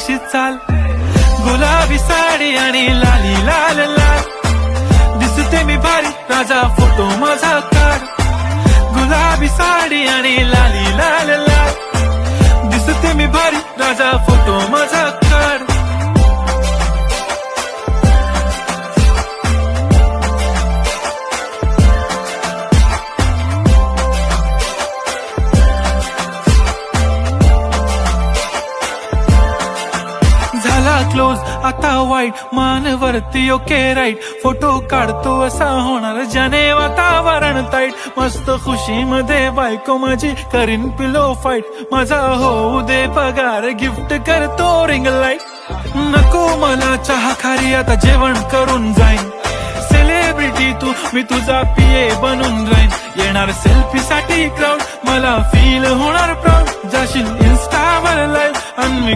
अशी चाल, गुलाबी साडी आणि लाली लाल लाल, दिसते मी भारी राजा फोटो माझा काढ. गुलाबी साडी आणि लाली लाल लाल, दिसते मी भारी राजा फोटो माझा काढ. झाला क्लोज आता वाईट, मानवरती ओके राईट, फोटो काढतो असा होणार ज्याने वातावरण ताईट. मस्त खुशी मध्ये बायको माझी करीन पिलो फाईट, माझा होऊ दे पगार गिफ्ट करतो रिंग लाईट. नको मला चहा खारी आता जेवण करून जाईन, सेलिब्रिटी तू मी तुझा पिये बनून राहीन. येणार सेल्फी साठी क्राऊड मला फील होणार प्राऊड, जाशील इन्स्टावर लाईव्ह आणि मी